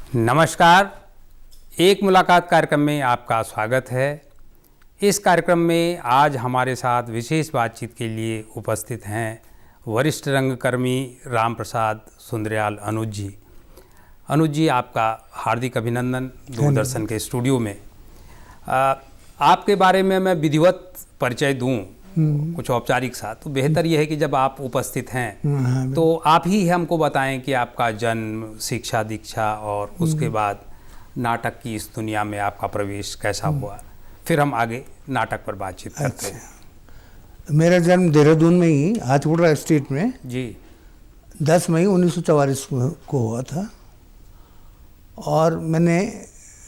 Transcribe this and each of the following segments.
नमस्कार। एक मुलाकात कार्यक्रम में आपका स्वागत है। इस कार्यक्रम में आज हमारे साथ विशेष बातचीत के लिए उपस्थित हैं वरिष्ठ रंगकर्मी राम प्रसाद सुंदरयाल अनुज जी। अनुज जी, आपका हार्दिक अभिनंदन दूरदर्शन के स्टूडियो में। आपके बारे में मैं विधिवत परिचय दूं कुछ औपचारिक सा, तो बेहतर यह है कि जब आप उपस्थित हैं तो आप ही हमको बताएं कि आपका जन्म, शिक्षा दीक्षा और उसके बाद नाटक की इस दुनिया में आपका प्रवेश कैसा हुआ। फिर हम आगे नाटक पर बातचीत करते हैं। मेरा जन्म देहरादून में ही हाथीपुरा स्टेट में जी 10 मई 1944 को हुआ था। और मैंने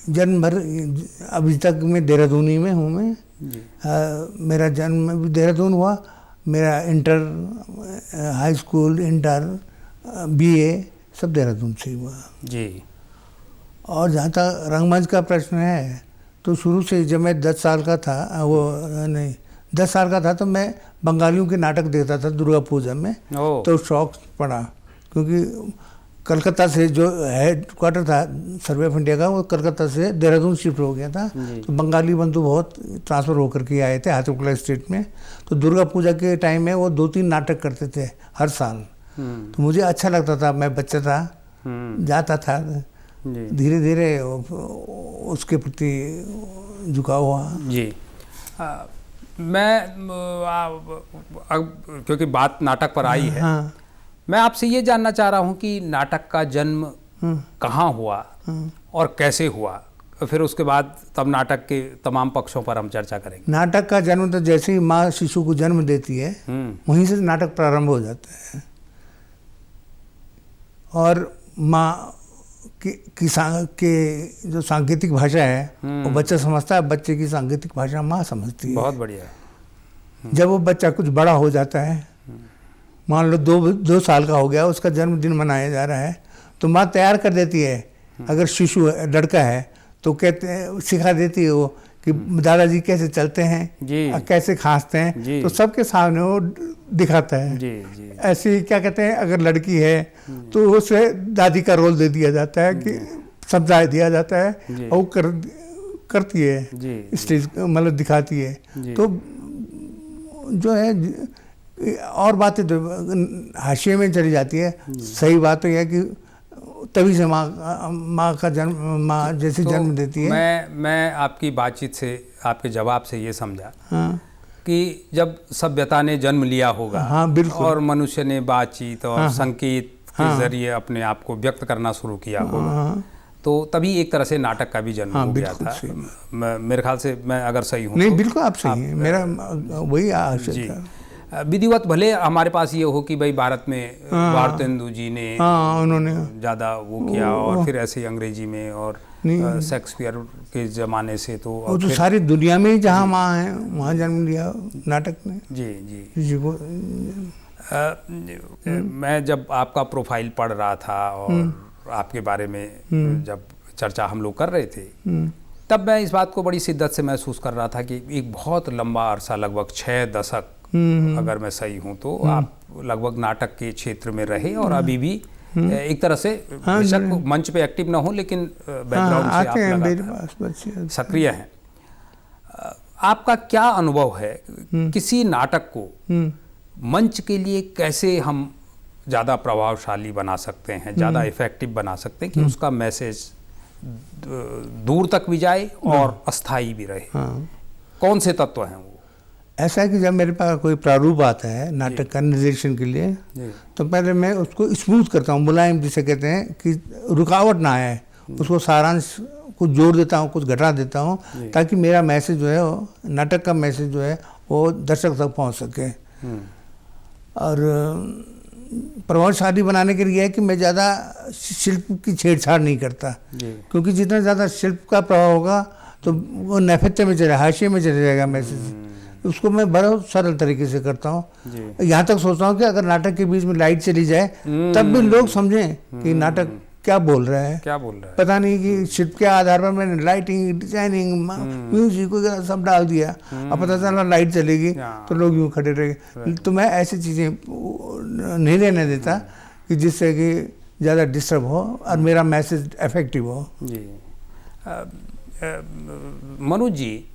जन्म भर अभी तक मैं देहरादून ही में हूँ। मैं मेरा जन्म भी देहरादून हुआ। मेरा inter, high school, inter, BA सब देहरादून से हुआ जी। और जहाँ तक रंगमंच का प्रश्न है तो शुरू से जब मैं 10 साल का था, 10 साल का था तो मैं बंगालियों के नाटक देखता था दुर्गा पूजा में। तो शौक पड़ा, क्योंकि कलकत्ता से जो हेड क्वार्टर था सर्वे ऑफ इंडिया का, वो कलकत्ता से देहरादून शिफ्ट हो गया था। तो बंगाली बंधु बहुत ट्रांसफ़र होकर के आए थे हाथीपुरा स्टेट में। तो दुर्गा पूजा के टाइम में वो 2-3 नाटक करते थे हर साल। तो मुझे अच्छा लगता था, मैं बच्चा था, जाता था। धीरे धीरे उसके प्रति झुकाव हुआ जी। क्योंकि बात नाटक पर आई है, मैं आपसे ये जानना चाह रहा हूँ कि नाटक का जन्म कहाँ हुआ और कैसे हुआ। फिर उसके बाद तब नाटक के तमाम पक्षों पर हम चर्चा करेंगे। नाटक का जन्म तो जैसे ही माँ शिशु को जन्म देती है वहीं से नाटक प्रारंभ हो जाता है। और माँ की जो सांकेतिक भाषा है वो बच्चा समझता है, बच्चे की सांकेतिक भाषा माँ समझती है। बहुत बढ़िया। जब वो बच्चा कुछ बड़ा हो जाता है, मान लो 2 साल का हो गया, उसका जन्मदिन मनाया जा रहा है, तो माँ तैयार कर देती है। अगर शिशु लड़का है तो कहते हैं, सिखा देती है वो कि दादाजी कैसे चलते हैं, कैसे खांसते हैं, तो सबके सामने वो दिखाता है। जी। ऐसे ही क्या कहते हैं, अगर लड़की है तो उसे दादी का रोल दे दिया जाता है कि समझा दिया जाता है और वो करती है, स्टेज मतलब दिखाती है। तो जो है और बातें तो हाशिए में चली जाती है। सही बात तो यह है कि तभी से माँ का जन्म, माँ जैसे तो जन्म देती है। मैं आपकी बातचीत से, आपके जवाब से ये समझा कि जब सभ्यता ने जन्म लिया होगा, बिल्कुल, और मनुष्य ने बातचीत और संकेत के जरिए अपने आप को व्यक्त करना शुरू किया होगा, तो तभी एक तरह से नाटक का भी जन्म हो गया था। मेरे ख्याल से, मैं अगर सही हूँ। नहीं, बिल्कुल आप सही हैं। मेरा वही आशय था। विधिवत भले हमारे पास ये हो कि भाई भारत में भारतेंदु जी ने उन्होंने ज़्यादा वो किया, और फिर ऐसे ही अंग्रेजी में और शेक्सपियर के ज़माने से तो सारी दुनिया में ही जहाँ माँ है वहाँ जन्म लिया नाटक ने। जी। मैं जब आपका प्रोफाइल पढ़ रहा था और आपके बारे में जब चर्चा हम लोग कर रहे थे, तब मैं इस बात को बड़ी शिद्दत से महसूस कर रहा था कि एक बहुत लंबा अरसा, लगभग 6 दशक, अगर मैं सही हूँ तो आप लगभग नाटक के क्षेत्र में रहे और अभी भी एक तरह से बेशक मंच पे एक्टिव ना हो, लेकिन बैकग्राउंड से आप लगातार सक्रिय हैं। आपका क्या अनुभव है किसी नाटक को मंच के लिए कैसे हम ज़्यादा प्रभावशाली बना सकते हैं, ज़्यादा इफेक्टिव बना सकते हैं कि उसका मैसेज दूर तक भी जाए और अस्थायी भी रहे? कौन से तत्व हैं वो? ऐसा है कि जब मेरे पास कोई प्रारूप आता है नाटक का निर्देशन के लिए, तो पहले मैं उसको स्मूथ करता हूँ, मुलायम जिसे कहते हैं, कि रुकावट ना आए। उसको सारांश कुछ जोड़ देता हूँ, कुछ घटा देता हूँ, ताकि मेरा मैसेज जो है, नाटक का मैसेज जो है वो दर्शक तक पहुँच सके। और प्रभावशाली बनाने के लिए है कि मैं ज़्यादा शिल्प की छेड़छाड़ नहीं करता, क्योंकि जितना ज़्यादा शिल्प का प्रभाव होगा तो वो नैपथ्य में चले, हाशिए में चले जाएगा मैसेज। उसको मैं बहुत सरल तरीके से करता हूँ। यहाँ तक सोचता हूँ कि अगर नाटक के बीच में लाइट चली जाए तब भी लोग समझें कि नाटक क्या बोल रहा है, पता नहीं कि शिल्प के आधार पर मैंने लाइटिंग, डिजाइनिंग, म्यूजिक वगैरह सब डाल दिया, अब पता चला लाइट चलेगी तो लोग यूँ खड़े रहेंगे। तो मैं ऐसी चीज़ें नहीं रहने देता कि जिससे कि ज़्यादा डिस्टर्ब हो और मेरा मैसेज इफेक्टिव हो। जी मनोज जी,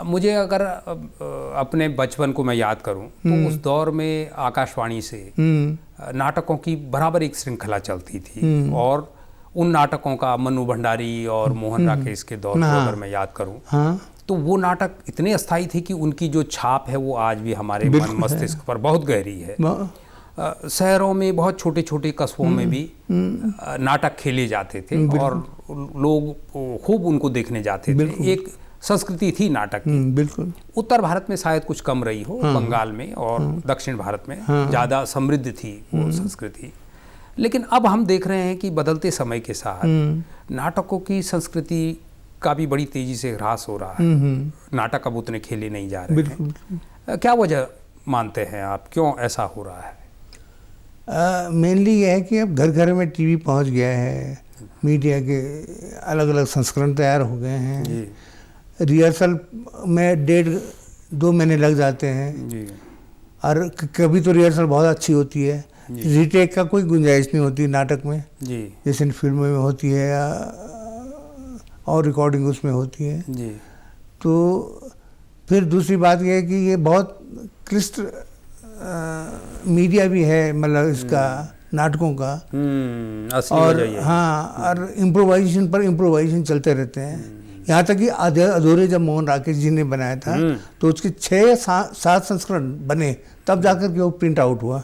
मुझे अगर अपने बचपन को मैं याद करूं तो उस दौर में आकाशवाणी से नाटकों की बराबर एक श्रृंखला चलती थी, और उन नाटकों का मन्नू भंडारी और मोहन राकेश के दौर को अगर मैं याद करूं तो वो नाटक इतने अस्थायी थे कि उनकी जो छाप है वो आज भी हमारे मन मस्तिष्क पर बहुत गहरी है। शहरों में बहुत छोटे छोटे कस्बों में भी नाटक खेले जाते थे और लोग खूब उनको देखने जाते थे। एक संस्कृति थी नाटक की। बिल्कुल। उत्तर भारत में शायद कुछ कम रही हो, बंगाल में और दक्षिण भारत में ज़्यादा समृद्ध थी वो संस्कृति। लेकिन अब हम देख रहे हैं कि बदलते समय के साथ नाटकों की संस्कृति का भी बड़ी तेजी से ह्रास हो रहा है। नाटक अब उतने खेले नहीं जा रहे हैं। क्या वजह मानते हैं आप, क्यों ऐसा हो रहा है? मेनली ये है कि अब घर घर में टीवी पहुंच गया है, मीडिया के अलग अलग संस्करण तैयार हो गए हैं, रिहर्सल में 1.5-2 महीने लग जाते हैं जी। और कभी तो रिहर्सल बहुत अच्छी होती है, रीटेक का कोई गुंजाइश नहीं होती नाटक में जी, जैसे फिल्मों में होती है या और रिकॉर्डिंग उसमें होती है जी। तो फिर दूसरी बात यह है कि ये बहुत क्लिष्ट मीडिया भी है, मतलब इसका नाटकों का, और हाँ, और इम्प्रोवाइजेशन पर इम्प्रोवाइजेशन चलते रहते हैं। यहाँ तक कि अधूरे जब मोहन राकेश जी ने बनाया था तो उसके 6-7 संस्करण बने, तब जाकर के वो प्रिंट आउट हुआ।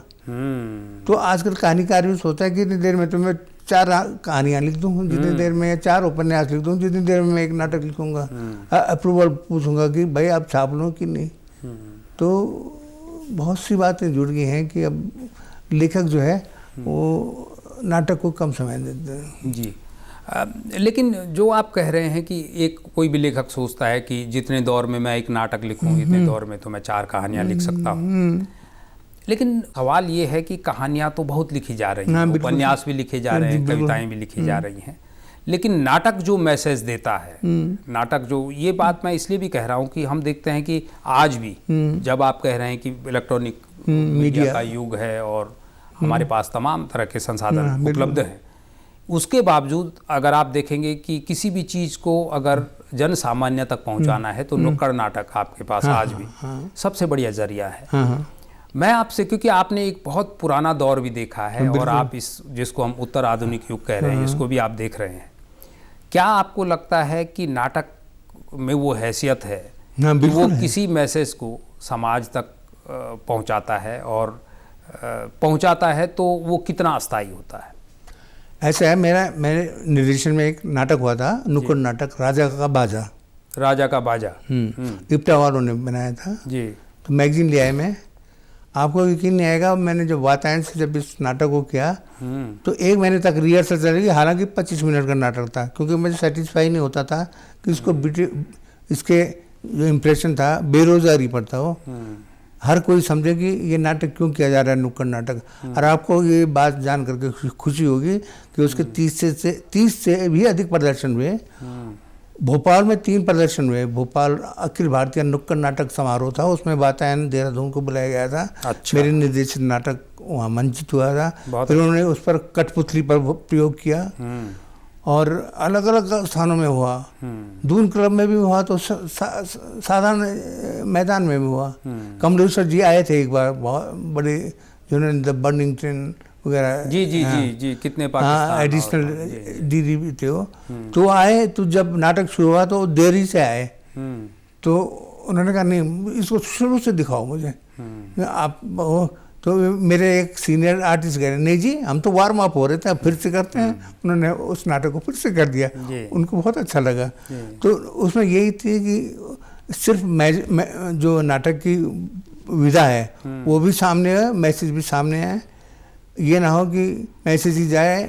तो आजकल कहानीकार भी सोचता है कि इतनी देर में तो मैं 4 कहानियाँ लिख दूँ, जितनी देर में 4 उपन्यास लिख दूँ, जितनी देर में मैं एक नाटक लिखूँगा, अप्रूवल पूछूंगा कि भाई आप छाप लो कि नहीं। तो बहुत सी बातें जुड़ गई हैं कि अब लेखक जो है वो नाटक को कम समय देते हैं जी। लेकिन जो आप कह रहे हैं कि एक कोई भी लेखक सोचता है कि जितने दौर में मैं एक नाटक लिखूँ, इतने दौर में तो मैं 4 कहानियाँ लिख सकता हूँ। लेकिन सवाल ये है कि कहानियाँ तो बहुत लिखी जा रही हैं, उपन्यास भी लिखे जा रहे हैं, कविताएं भी लिखी जा रही हैं, लेकिन नाटक जो मैसेज देता है, नाटक जो, ये बात मैं इसलिए भी कह रहा हूँ कि हम देखते हैं कि आज भी जब आप कह रहे हैं कि इलेक्ट्रॉनिक मीडिया का युग है और हमारे पास तमाम तरह के संसाधन उपलब्ध हैं, उसके बावजूद अगर आप देखेंगे कि किसी भी चीज़ को अगर जन सामान्य तक पहुँचाना है तो नुक्कड़ नाटक आपके पास आज भी सबसे बढ़िया जरिया है। मैं आपसे, क्योंकि आपने एक बहुत पुराना दौर भी देखा है और आप इस जिसको हम उत्तर आधुनिक युग कह रहे हैं इसको भी आप देख रहे हैं, क्या आपको लगता है कि नाटक में वो हैसियत है कि वो किसी मैसेज को समाज तक पहुंचाता है, और पहुंचाता है तो वो कितना अस्थायी होता है? ऐसा है, मेरे निर्देशन में एक नाटक हुआ था, नुक्कड़ नाटक, राजा का बाजा। राजा का बाजा इप्टा वालों ने बनाया था जी। तो मैगजीन ले आए मैं, आपको यकीन नहीं आएगा, मैंने जब वातायन से जब इस नाटक को किया तो 1 महीने तक रिहर्सल चलेगी, हालांकि 25 मिनट का नाटक था, क्योंकि मुझे सेटिस्फाई नहीं होता था कि इसको इसके जो इम्प्रेशन था बेरोजगारी पर था, वो हर कोई समझे कि ये नाटक क्यों किया जा रहा है, नुक्कड़ नाटक। और आपको ये बात जान करके खुशी होगी कि उसके 30 से भी अधिक प्रदर्शन हुए। भोपाल में 3 प्रदर्शन हुए। भोपाल अखिल भारतीय नुक्कड़ नाटक समारोह था, उसमें वातायन देहरादून को बुलाया गया था। अच्छा। मेरे निर्देशित नाटक वहाँ मंचित हुआ था। फिर उन्होंने उस पर कठपुतली पर प्रयोग किया और अलग अलग स्थानों में हुआ। दून क्लब में भी हुआ, तो साधारण मैदान में भी हुआ। कमलेश्वर जी आए थे एक बार, बहुत बड़े, जिन्होंने द बर्निंग ट्रेन वगैरह जी कितने पाकिस्तान एडिशनल डीडी भी थे वो, तो आए। तो जब नाटक शुरू हुआ तो देरी से आए, तो उन्होंने कहा नहीं इसको शुरू से दिखाओ मुझे आप। तो मेरे एक सीनियर आर्टिस्ट कह रहे नहीं जी हम तो वार्म अप हो रहे थे, फिर से करते हैं। उन्होंने उस नाटक को फिर से कर दिया, उनको बहुत अच्छा लगा। तो उसमें यही थी कि सिर्फ जो नाटक की विधा है वो भी सामने है, मैसेज भी सामने है। ये ना हो कि मैसेज ही जाए,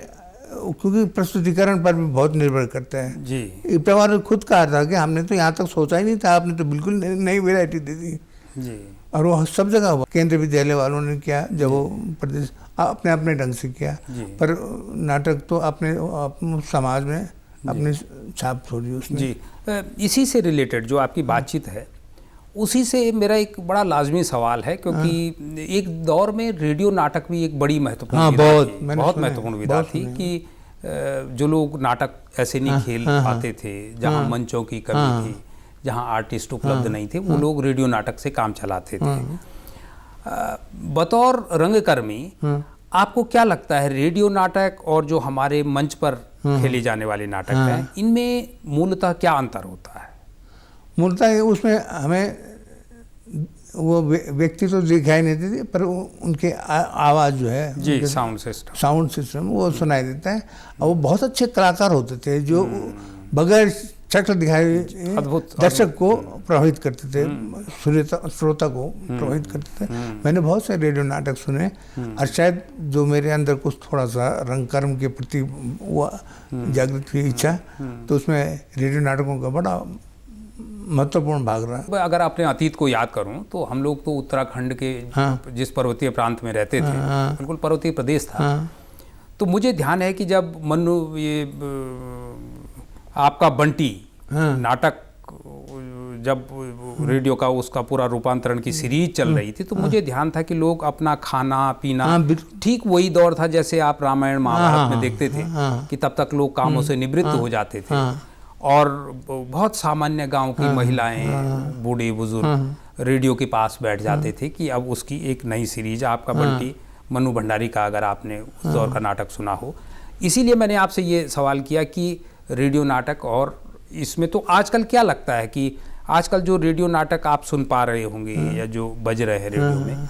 क्योंकि प्रस्तुतिकरण पर भी बहुत निर्भर करता है जी। इप्टा ने खुद कहा था कि हमने तो यहाँ तक सोचा ही नहीं था, आपने तो बिल्कुल नई वैरायटी दे दी जी। और वो सब जगह हुआ। केंद्रीय विद्यालय वालों ने किया, जब वो प्रदेश अपने अपने ढंग से किया, पर नाटक तो अपने समाज में अपनी छाप छोड़ी उसने जी। इसी से रिलेटेड जो आपकी बातचीत है उसी से मेरा एक बड़ा लाजमी सवाल है, क्योंकि एक दौर में रेडियो नाटक भी एक बड़ी महत्वपूर्ण बहुत महत्वपूर्ण विधा थी कि जो लोग नाटक ऐसे नहीं खेल पाते थे, जहाँ मंचों की कमी थी, जहाँ आर्टिस्ट उपलब्ध नहीं थे, वो लोग रेडियो नाटक से काम चलाते थे। बतौर रंगकर्मी आपको क्या लगता है, रेडियो नाटक और जो हमारे मंच पर खेले जाने वाले नाटक हैं, इनमें मूलतः क्या अंतर होता है? मूलतः उसमें हमें वो व्यक्ति तो दिखाई नहीं देते, पर उनके आवाज़ जो है जी, साउंड सिस्टम वो सुनाई देता है। और वो बहुत अच्छे कलाकार होते थे जो बगैर शक्ल दिखाए दर्शक को प्रभावित करते थे, श्रोता को प्रभावित करते थे। मैंने बहुत से रेडियो नाटक सुने, और शायद जो मेरे अंदर कुछ थोड़ा सा रंगकर्म के प्रति वो जागृत हुई इच्छा, तो उसमें रेडियो नाटकों का बड़ा महत्वपूर्ण भाग रहा। अगर अपने अतीत को याद करूं तो हम लोग तो उत्तराखंड के जिस पर्वतीय प्रांत में रहते थे, बिल्कुल पर्वतीय प्रदेश था। तो मुझे ध्यान है कि जब ये आपका बंटी नाटक जब रेडियो का उसका पूरा रूपांतरण की सीरीज चल रही थी, तो मुझे ध्यान था कि लोग अपना खाना पीना, ठीक वही दौर था जैसे आप रामायण महाभारत में देखते थे कि तब तक लोग कामों से निवृत्त हो जाते थे, और बहुत सामान्य गांव की महिलाएं, बूढ़े बुजुर्ग रेडियो के पास बैठ जाते थे कि अब उसकी एक नई सीरीज आपका बंटी, मन्नू भंडारी का, अगर आपने उस दौर का नाटक सुना हो। इसीलिए मैंने आपसे ये सवाल किया कि रेडियो नाटक और इसमें, तो आजकल क्या लगता है कि आजकल जो रेडियो नाटक आप सुन पा रहे होंगे या जो बज रहे हैं रेडियो में,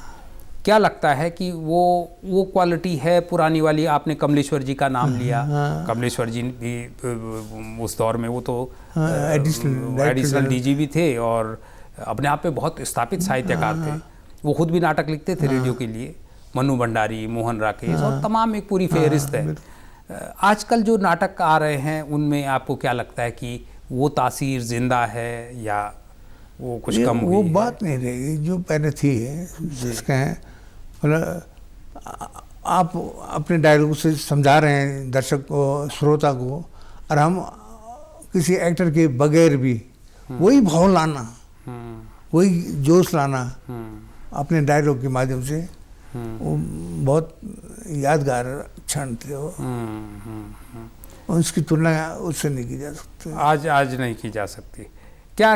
क्या लगता है कि वो क्वालिटी है पुरानी वाली? आपने कमलेश्वर जी का नाम लिया, कमलेश्वर जी भी उस दौर में वो तो एडिशनल डीजी भी थे और अपने आप में बहुत स्थापित साहित्यकार थे। वो खुद भी नाटक लिखते थे रेडियो के लिए। मन्नू भंडारी, मोहन राकेश और तमाम एक पूरी फेहरिस्त है। आजकल जो नाटक आ रहे हैं उनमें आपको क्या लगता है कि वो तासीर जिंदा है या वो कुछ कम हुई? वो बात नहीं रहेगी जो पहले थी, जिसका मतलब आप अपने डायलॉग से समझा रहे हैं दर्शक को, श्रोता को, और हम किसी एक्टर के बगैर भी वही भाव लाना, वही जोश लाना अपने डायलॉग के माध्यम से, वो बहुत यादगार क्षण थे वो। उसकी तुलना उससे नहीं की जा सकती, आज नहीं की जा सकती। क्या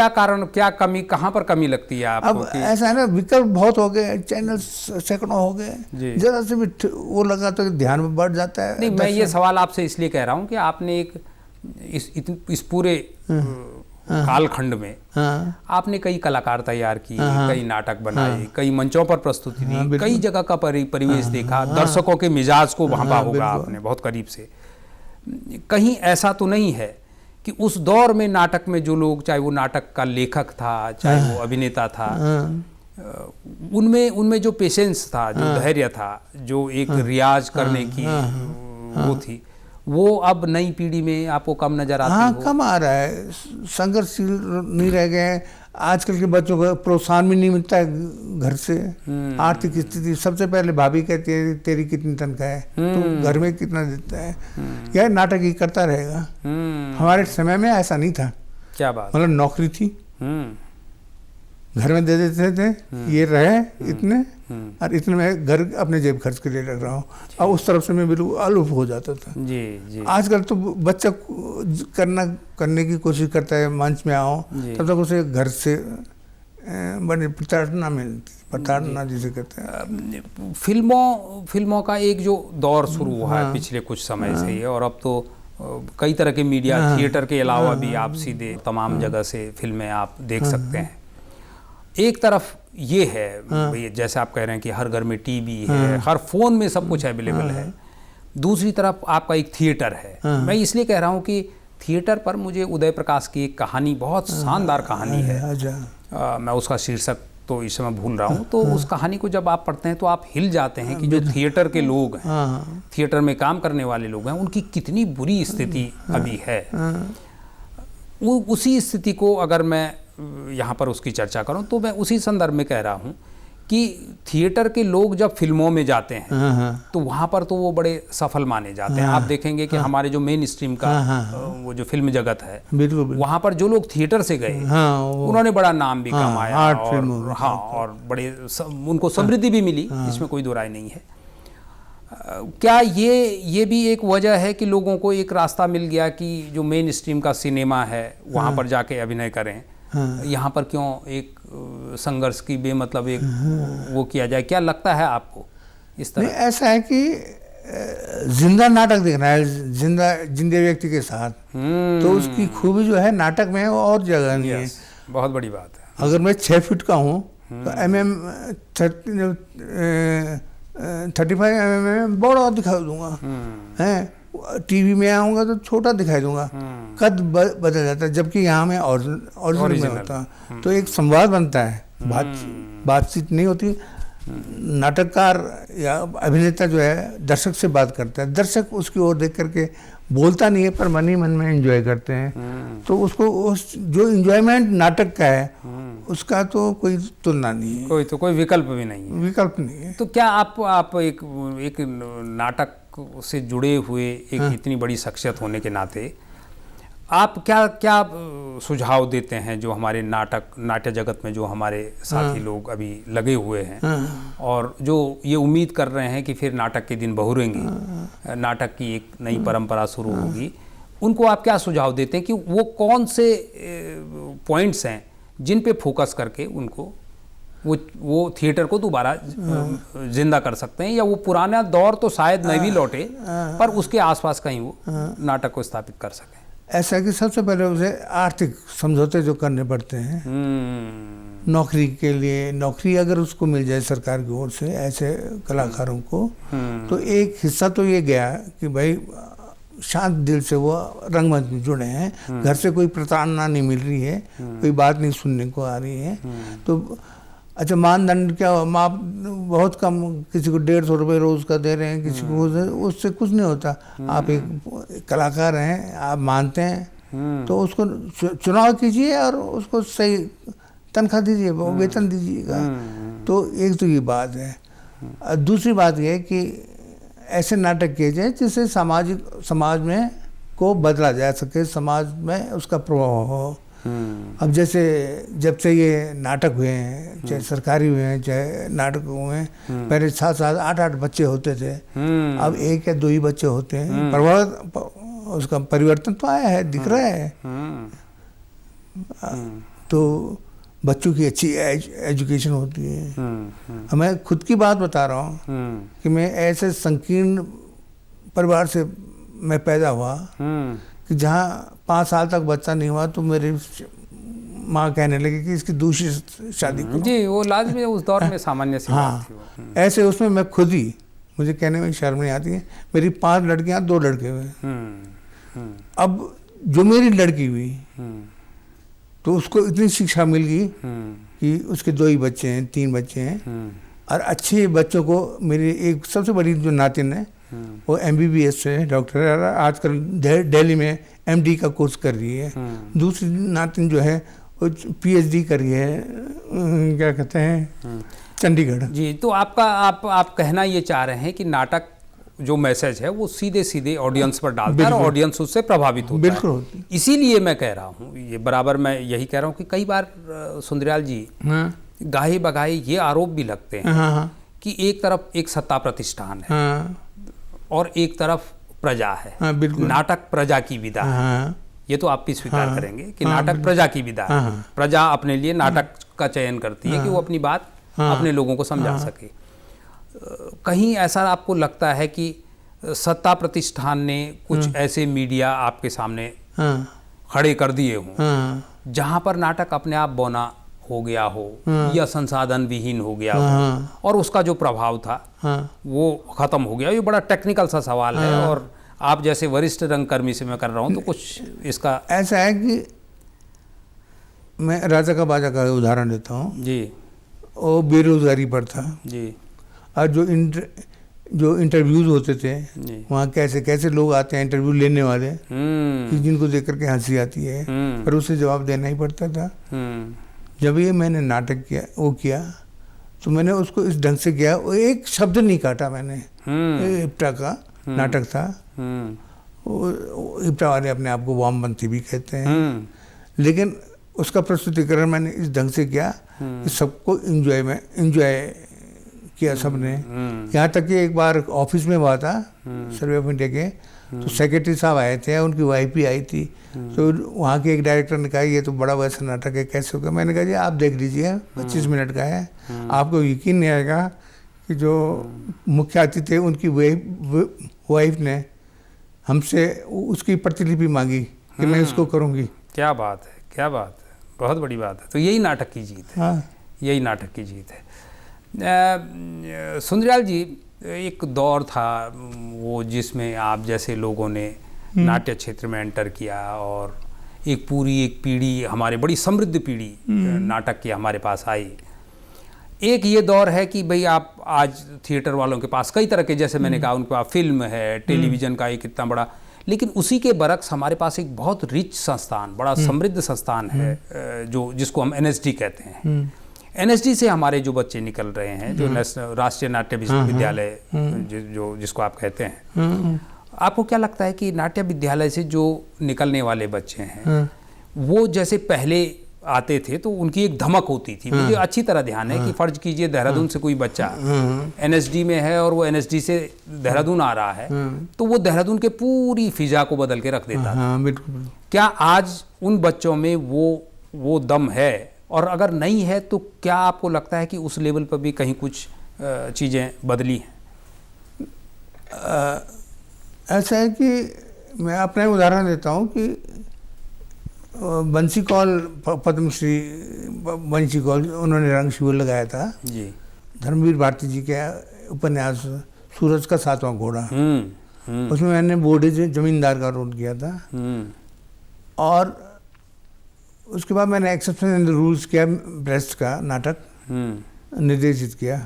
कारण, क्या कमी, कहाँ पर कमी लगती है आपको? अब ऐसा है ना, विकल्प बहुत हो गए, चैनल सैकड़ों हो गए, जरा से भी वो लगा तो ध्यान में बढ़ जाता है। नहीं, मैं ये सवाल आपसे इसलिए कह रहा हूँ कि आपने एक इस पूरे कालखंड में आपने कई कलाकार तैयार किए, कई नाटक बनाए, कई मंचों पर प्रस्तुति दी, कई जगह का परिवेश देखा, दर्शकों के मिजाज को भांपा होगा आपने बहुत करीब से। कहीं ऐसा तो नहीं है कि उस दौर में नाटक में जो लोग, चाहे वो नाटक का लेखक था, चाहे वो अभिनेता था, उनमें जो पेशेंस था, जो धैर्य था, जो एक रियाज करने की वो थी, वो अब नई पीढ़ी में आपको कम नजर आता है? कम आ रहा है, संघर्षशील नहीं रह गए। आजकल के बच्चों को प्रोत्साहन भी नहीं मिलता है घर से। आर्थिक स्थिति, सबसे पहले भाभी कहती है तेरी कितनी तनख्वाह है, तो घर में कितना देता है, यह नाटक ही करता रहेगा। हमारे समय में ऐसा नहीं था। क्या बात, मतलब नौकरी थी, घर में दे देते थे, ये रहे इतने, और इतने में घर अपने जेब खर्च के लिए रख रहा हूँ। अब उस तरफ से मैं बिल्कुल अलूप हो जाता था। जी। आजकल तो बच्चा करने की कोशिश करता है, मंच में आओ, तब तक उसे घर से बड़ी प्रताड़ना जिसे कहते हैं। फिल्मों का एक जो दौर शुरू हुआ है पिछले कुछ समय से, और अब तो कई तरह के मीडिया, थिएटर के अलावा भी आप सीधे तमाम जगह से फिल्में आप देख सकते हैं। एक तरफ ये है, जैसे आप कह रहे हैं कि हर घर में टीवी है, हर फोन में सब कुछ अवेलेबल है। दूसरी तरफ आपका एक थिएटर है। मैं इसलिए कह रहा हूँ कि थिएटर पर मुझे उदय प्रकाश की एक कहानी, बहुत शानदार कहानी है, मैं उसका शीर्षक तो इस समय भूल रहा हूँ, तो उस कहानी को जब आप पढ़ते हैं तो आप हिल जाते हैं कि जो थिएटर के लोग हैं, थिएटर में काम करने वाले लोग हैं, उनकी कितनी बुरी स्थिति अभी है। उसी स्थिति को अगर मैं यहाँ पर उसकी चर्चा करूँ तो मैं उसी संदर्भ में कह रहा हूँ कि थिएटर के लोग जब फिल्मों में जाते हैं हाँ हाँ तो वहाँ पर तो वो बड़े सफल माने जाते हैं। आप देखेंगे कि हमारे जो मेन स्ट्रीम का वो जो फिल्म जगत है, बिल्कुल बिल्कुल, वहाँ पर जो लोग थिएटर से गए हाँ उन्होंने बड़ा नाम भी कमाया आर्ट और फिल्म, हाँ और बड़े उनको समृद्धि भी मिली, इसमें कोई दो राय नहीं है। क्या ये भी एक वजह है कि लोगों को एक रास्ता मिल गया कि जो मेन स्ट्रीम का सिनेमा है वहाँ पर जाके अभिनय करें, यहाँ पर क्यों एक संघर्ष की बेमतलब एक वो किया जाए? क्या लगता है आपको इस तरह? नहीं, ऐसा है कि जिंदा नाटक देखना है, जिंदे व्यक्ति के साथ, तो उसकी खूबी जो है नाटक में है वो और जगह नहीं है। बहुत बड़ी बात है। अगर मैं 6 फीट का हूँ तो 35 mm में बड़ा दिखा दूंगा, हैं टीवी में आऊँगा तो छोटा दिखाई दूंगा, कद बदल जाता है, जबकि यहाँ में ओरिजिनल में होता। तो एक संवाद बनता है, बातचीत नहीं होती। नाटककार या अभिनेता जो है दर्शक से बात करता है, दर्शक उसकी ओर देख करके बोलता नहीं है पर मन ही मन में एंजॉय करते हैं। तो उसको उस जो एंजॉयमेंट नाटक का है उसका तो कोई तुलना नहीं है, कोई विकल्प भी नहीं है। विकल्प नहीं है। तो क्या आप एक नाटक से जुड़े हुए एक इतनी बड़ी शख्सियत होने के नाते आप क्या सुझाव देते हैं जो हमारे नाट्य जगत में जो हमारे साथी लोग अभी लगे हुए हैं और जो ये उम्मीद कर रहे हैं कि फिर नाटक के दिन बहुरेंगे, नाटक की एक नई परंपरा शुरू होगी, उनको आप क्या सुझाव देते हैं कि वो कौन से पॉइंट्स हैं जिन पे फोकस करके उनको वो थिएटर को दोबारा जिंदा कर सकते हैं, या वो पुराना दौर तो शायद नहीं भी लौटे पर उसके आसपास कहीं वो नाटक को स्थापित कर सकें? ऐसा है कि सबसे पहले उसे आर्थिक समझौते जो करने पड़ते हैं नौकरी के लिए, नौकरी अगर उसको मिल जाए सरकार की ओर से ऐसे कलाकारों को, तो एक हिस्सा तो ये गया कि भाई शांत दिल से वो रंगमंच में जुड़े हैं, घर से कोई प्रताड़ना नहीं मिल रही है, कोई बात नहीं सुनने को आ रही है। तो अच्छा, मानदंड क्या, माप बहुत कम, किसी को 150 रुपये रोज़ का दे रहे हैं, किसी को उससे कुछ नहीं होता। आप एक कलाकार हैं, आप मानते हैं तो उसको चुनाव कीजिए और उसको सही तनख्वाह दीजिए, वेतन दीजिएगा। तो एक तो ये बात है। दूसरी बात ये है कि ऐसे नाटक किए जाए जिससे समाज में को बदला जा सके, समाज में उसका प्रभाव हो। अब जैसे जब से ये नाटक हुए हैं, चाहे सरकारी हुए हैं चाहे नाटक हुए हैं, पहले 7-7 8-8 बच्चे होते थे, अब 1 या 2 ही बच्चे होते हैं। उसका परिवर्तन तो आया है, दिख रहा है। तो बच्चों की अच्छी एजुकेशन होती है। मैं खुद की बात बता रहा हूँ कि मैं ऐसे संकीर्ण परिवार से मैं पैदा हुआ कि जहाँ 5 साल तक बच्चा नहीं हुआ तो मेरी माँ कहने लगी कि इसकी दूसरी शादी करो। जी, वो लाजमी उस दौर में सामान्य सी बात थी वो। ऐसे उसमें मैं खुद ही, मुझे कहने में शर्म नहीं आती है, मेरी 5 लड़कियाँ 2 लड़के हुए। अब जो मेरी लड़की हुई तो उसको इतनी शिक्षा मिल गई कि उसके 2 ही बच्चे हैं, 3 बच्चे हैं, और अच्छे बच्चों को, मेरी एक सबसे बड़ी जो नातिन है वो MBBS से डॉक्टर है, आजकल दिल्ली में MD का कोर्स कर रही है। दूसरी नातिन जो है वो PhD कर रही है, क्या कहते हैं, चंडीगढ़। जी, तो आप कहना ये चाह रहे हैं कि नाटक जो मैसेज है वो सीधे सीधे ऑडियंस पर डालता है और ऑडियंस उससे प्रभावित होता है। बिल्कुल, इसीलिए मैं कह रहा हूँ, ये बराबर मैं यही कह रहा हूँ कि कई बार सुंदरयाल जी गाहे बगाहे ये आरोप भी लगते हैं कि एक तरफ एक सत्ता प्रतिष्ठान है और एक तरफ प्रजा है। नाटक प्रजा की विदा है, ये तो आप भी स्वीकार करेंगे कि नाटक प्रजा की विदा है। प्रजा अपने लिए नाटक का चयन करती है कि वो अपनी बात अपने लोगों को समझा सके। कहीं ऐसा आपको लगता है कि सत्ता प्रतिष्ठान ने कुछ ऐसे मीडिया आपके सामने खड़े कर दिए हों जहां पर नाटक अपने आप बौना हो गया हो या संसाधन विहीन हो गया हो और उसका जो प्रभाव था वो खत्म हो गया? ये बड़ा टेक्निकल सा सवाल है और आप जैसे वरिष्ठ रंगकर्मी से मैं कर रहा हूँ तो कुछ इसका ऐसा है कि मैं राजा का बाजा का उदाहरण देता हूँ जी। वो बेरोजगारी पर था जी, और जो इंटरव्यूज होते थे वहाँ कैसे कैसे लोग आते हैं इंटरव्यू लेने वाले कि जिनको देख करके हंसी आती है, पर उसे जवाब देना ही पड़ता था। जब ये मैंने नाटक किया तो मैंने उसको इस ढंग से किया, वो एक शब्द नहीं काटा मैंने। इप्टा का नाटक था, इप्टा वाले अपने आप को वामपंथी भी कहते हैं, लेकिन उसका प्रस्तुतिकरण मैंने इस ढंग से किया कि सबको एंजॉय किया सबने। यहाँ तक कि एक बार ऑफिस में हुआ था सर्वे ऑफ इंडिया के, तो सेक्रेटरी साहब आए थे, उनकी वाइफ भी आई थी, तो वहाँ के एक डायरेक्टर ने कहा ये तो बड़ा वैसा नाटक है, कैसे होगा। मैंने कहा जी आप देख लीजिए, 25 मिनट का है, आपको यकीन नहीं आएगा कि जो मुख्य अतिथि थे उनकी वाइफ ने हमसे उसकी प्रतिलिपि मांगी कि मैं इसको करूँगी। क्या बात है, क्या बात है, बहुत बड़ी बात है। तो यही नाटक की जीत है। हाँ, यही नाटक की जीत है। सुंदरलाल जी, एक दौर था वो जिसमें आप जैसे लोगों ने नाट्य क्षेत्र में एंटर किया और एक पीढ़ी, हमारे बड़ी समृद्ध पीढ़ी नाटक की हमारे पास आई। एक ये दौर है कि भाई आप आज थिएटर वालों के पास कई तरह के, जैसे मैंने कहा, उनके पास फिल्म है, टेलीविज़न का एक इतना बड़ा, लेकिन उसी के बरक्स हमारे पास एक बहुत रिच संस्थान, बड़ा समृद्ध संस्थान है जिसको हम NSD कहते हैं। NSD से हमारे जो बच्चे निकल रहे हैं, जो राष्ट्रीय नाट्य विश्वविद्यालय जिसको आप कहते हैं, आपको क्या लगता है कि नाट्य विद्यालय से जो निकलने वाले बच्चे हैं वो जैसे पहले आते थे तो उनकी एक धमक होती थी? मुझे अच्छी तरह ध्यान है कि फर्ज कीजिए देहरादून से कोई बच्चा NSD में है और वो NSD से देहरादून आ रहा है, तो वो देहरादून के पूरी फिजा को बदल के रख देता था। बिल्कुल। क्या आज उन बच्चों में वो दम है? और अगर नहीं है तो क्या आपको लगता है कि उस लेवल पर भी कहीं कुछ चीज़ें बदली हैं? ऐसा है कि मैं अपना उदाहरण देता हूँ कि बंसी कौल, पद्मश्री बंसी कौल, उन्होंने रंग शिविर लगाया था जी, धर्मवीर भारती जी के उपन्यास सूरज का 7वां घोड़ा। उसमें मैंने बोर्डे जमींदार का रोल किया था। और उसके बाद मैंने एक्सेप्शन इन द रूल्स किया, ब्रेस्ट का नाटक निर्देशित किया।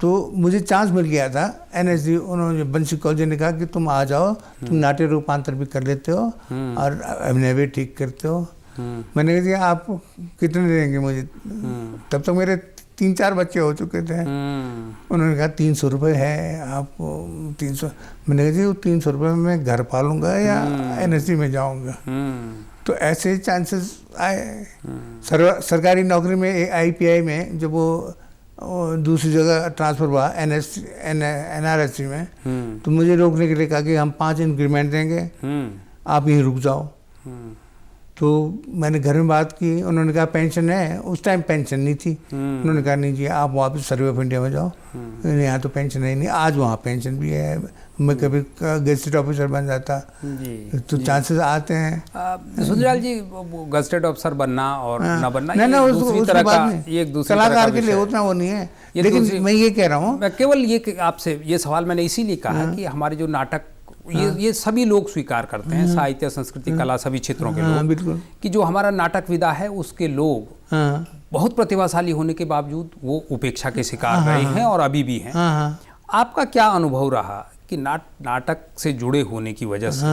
तो मुझे चांस मिल गया था। NSD उन्होंने, बंसी कौल जी ने कहा कि तुम आ जाओ, तुम नाट्य रूपांतर भी कर लेते हो और अभिनय भी ठीक करते हो। मैंने कहा जी आप कितने देंगे मुझे? तब तक मेरे 3-4 बच्चे हो चुके थे। उन्होंने कहा 300 रुपये है आपको, 300। मैंने कहा जी वो 300 रुपये में मैं घर पालूंगा या NSD में जाऊंगा? तो ऐसे चांसेस आए। सरकारी नौकरी में IPI में जब वो दूसरी जगह ट्रांसफ़र हुआ NRSC में, तो मुझे रोकने के लिए कहा कि हम 5 इंक्रीमेंट देंगे, आप यहीं रुक जाओ। तो मैंने घर में बात की, उन्होंने कहा पेंशन है, उस टाइम पेंशन नहीं थी। उन्होंने कहा नहीं जी आप वापस सर्वे ऑफ इंडिया में जाओ, यहाँ तो पेंशन है नहीं। आज वहाँ पेंशन भी है, मैं कभी गेस्टेड ऑफिसर बन जाता जी, तो चांसेस आते हैं। सुंदरलाल जी, गेस्टेड ऑफिसर बनना और ना बनना नहीं, दूसरी तरह का, ये एक दूसरी कलाकार के लिए उतना वो नहीं है। लेकिन मैं ये कह रहा हूँ, मैं केवल ये आपसे ये सवाल मैंने इसीलिए कहा कि हमारे जो नाटक, ये सभी लोग स्वीकार करते हैं, साहित्य, संस्कृति, कला, सभी क्षेत्रों के लोग, बिल्कुल, कि जो हमारा नाटक विधा है उसके लोग बहुत प्रतिभाशाली होने के बावजूद वो उपेक्षा के शिकार रहे हैं और अभी भी हैं। आपका क्या अनुभव रहा कि नाटक से जुड़े होने की वजह से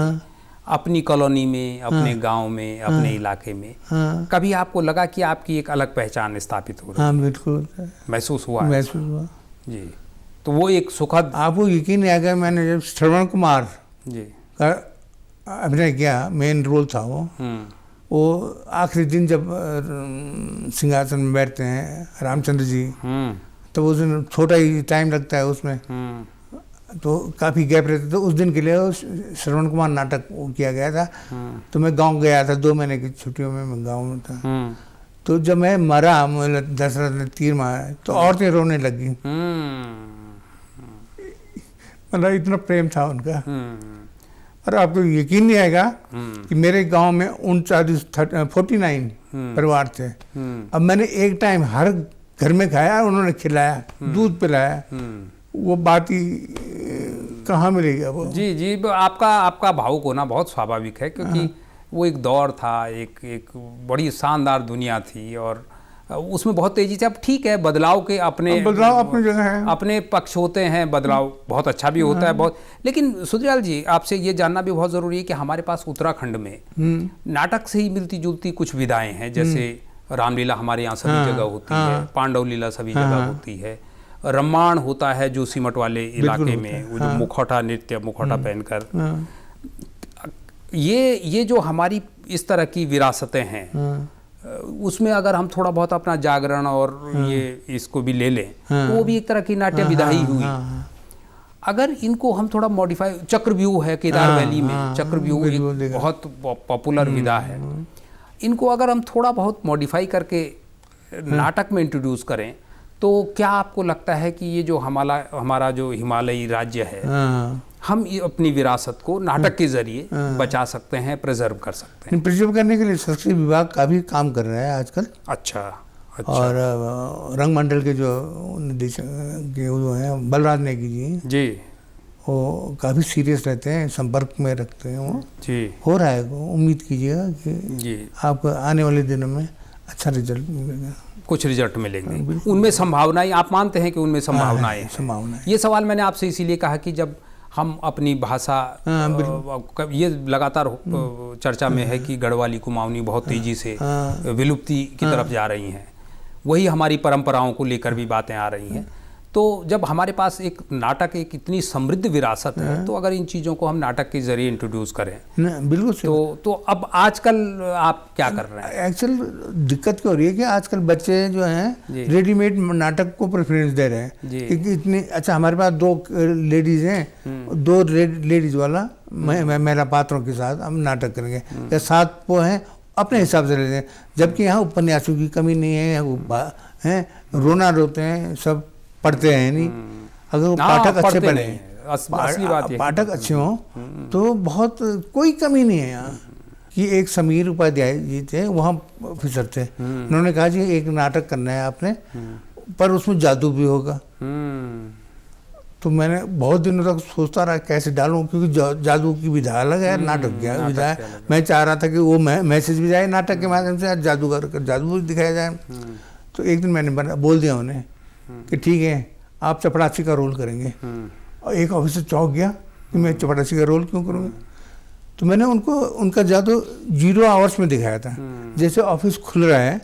अपनी कॉलोनी में, अपने गांव में, अपने इलाके में कभी आपको लगा कि आपकी एक अलग पहचान स्थापित हो रही है? बिल्कुल महसूस हुआ जी। तो वो एक सुखद, आपको यकीन नहीं आएगा, मैंने जब श्रवण कुमार जी का अभिनय किया, मेन रोल था वो आखिरी दिन जब सिंहासन में बैठते हैं रामचंद्र जी, तो उस दिन छोटा ही टाइम लगता है उसमें, तो काफ़ी गैप रहता, तो उस दिन के लिए श्रवण कुमार नाटक किया गया था। तो मैं गांव गया था, 2 महीने की छुट्टियों में मैं गांव में था। तो जब मैं मरा, दशरथ ने तीर मारा, तो औरतें रोने लगी। मतलब इतना प्रेम था उनका। और आपको यकीन नहीं आएगा कि मेरे गांव में 49 परिवार थे। अब मैंने एक टाइम हर घर में खाया, उन्होंने खिलाया, दूध पिलाया, वो बात ही कहाँ मिलेगा वो? जी जी, आपका भावुक होना बहुत स्वाभाविक है, क्योंकि वो एक दौर था, एक बड़ी शानदार दुनिया थी और उसमें बहुत तेजी से, अब ठीक है बदलाव के अपनी जगह है, अपने पक्ष होते हैं, बदलाव बहुत अच्छा भी होता है बहुत। लेकिन सुंदरलाल जी, आपसे ये जानना भी बहुत ज़रूरी है कि हमारे पास उत्तराखंड में नाटक से ही मिलती जुलती कुछ विधाएं हैं, जैसे रामलीला हमारे यहाँ सभी जगह होती है, पांडव लीला सभी जगह होती है, रामायण होता है जोशीमठ वाले इलाके में, वो जो मुखौटा नृत्य, मुखौटा पहनकर, ये जो हमारी इस तरह की विरासतें हैं, उसमें अगर हम थोड़ा बहुत अपना जागरण और ये इसको भी ले लें तो वो भी एक तरह की नाट्य विधा ही हुई। अगर इनको हम थोड़ा मॉडिफाई, चक्रव्यूह है केदार वैली में, चक्रव्यूह एक बहुत पॉपुलर विधा है, इनको अगर हम थोड़ा बहुत मॉडिफाई करके नाटक में इंट्रोड्यूस करें तो क्या आपको लगता है कि ये जो हमारा जो हिमालयी राज्य है, हम अपनी विरासत को नाटक के जरिए बचा सकते हैं, प्रिजर्व कर सकते हैं? प्रिजर्व करने के लिए संस्कृति विभाग काफ़ी काम कर रहा है आजकल। अच्छा। और रंग मंडल के जो निदेशक के वो हैं बलराज नेगी जी, वो काफ़ी सीरियस रहते हैं, संपर्क में रखते हैं वो जी। हो रहा है, उम्मीद कीजिएगा कि आपको आने वाले दिनों में अच्छा रिजल्ट मिलेगा, कुछ रिजल्ट मिलेंगे, उनमें संभावनाएं, आप मानते हैं कि उनमें संभावनाएं हैं? ये सवाल मैंने आपसे इसीलिए कहा कि जब हम अपनी भाषा, ये लगातार चर्चा में है कि गढ़वाली कुमाऊनी बहुत तेजी से विलुप्ति की तरफ जा रही हैं, वही हमारी परंपराओं को लेकर भी बातें आ रही हैं। तो जब हमारे पास एक नाटक, एक इतनी समृद्ध विरासत है, तो अगर इन चीज़ों को हम नाटक के जरिए इंट्रोड्यूस करें बिल्कुल तो अब आजकल आप क्या कर रहे हैं? एक्चुअल दिक्कत क्या हो रही है कि आजकल बच्चे जो हैं रेडीमेड नाटक को प्रेफरेंस दे रहे हैं, क्योंकि इतनी अच्छा हमारे पास 2 लेडीज़ हैं, 2 लेडीज़ वाला महिला पात्रों के साथ हम नाटक करेंगे, या 7 वो हैं अपने हिसाब से लेते हैं, जबकि यहाँ उपन्यासों की कमी नहीं है, रोना रोते हैं, सब पढ़ते हैं नहीं। अगर पाठक अच्छे पढ़े, पाठक अच्छे हों तो बहुत कोई कमी नहीं है यहाँ कि एक समीर उपाध्याय जी थे, वहाँ ऑफिसर थे, उन्होंने कहा जी एक नाटक करना है आपने, पर उसमें जादू भी होगा। तो मैंने बहुत दिनों तक सोचता रहा कैसे डालूं, क्योंकि जादू की विधा अलग है, नाटक की विधा है। मैं चाह रहा था कि वो मैसेज भी जाए नाटक के माध्यम से, जादूगर जादू दिखाया जाए। तो एक दिन मैंने बोल दिया उन्हें कि ठीक है आप चपरासी का रोल करेंगे, और एक ऑफिसर चौंक गया कि मैं चपरासी का रोल क्यों करूँगा। तो मैंने उनको उनका जादू 0 आवर्स में दिखाया था। जैसे ऑफिस खुल रहा है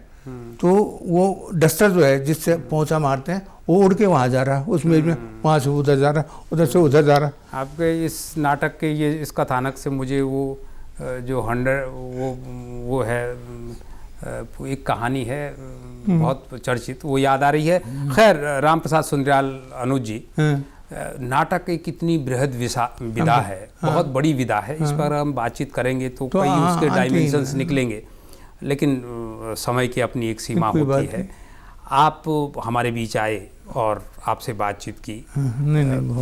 तो वो डस्टर जो है जिससे पोंछा मारते हैं वो उड़ के वहाँ जा रहा है, उस मेज में, वहाँ से उधर जा रहा है, उधर से उधर जा रहा है। आपके इस नाटक के इस कथानक से मुझे वो जो 100 वो है एक कहानी है बहुत चर्चित, वो याद आ रही है। खैर, राम प्रसाद सुंदरयाल अनुज जी, नाटक एक कितनी बृहद विधा है, बहुत बड़ी विधा है, इस पर हम बातचीत करेंगे तो कई उसके डायमेंशंस निकलेंगे, लेकिन समय की अपनी एक सीमा होती है। आप हमारे बीच आए और आपसे बातचीत की,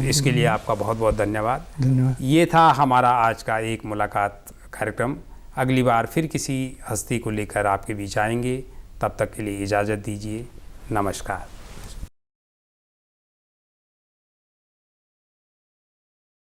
इसके लिए आपका बहुत बहुत धन्यवाद। ये था हमारा आज का एक मुलाकात कार्यक्रम। अगली बार फिर किसी हस्ती को लेकर आपके बीच आएंगे, तब तक के लिए इजाज़त दीजिए। नमस्कार।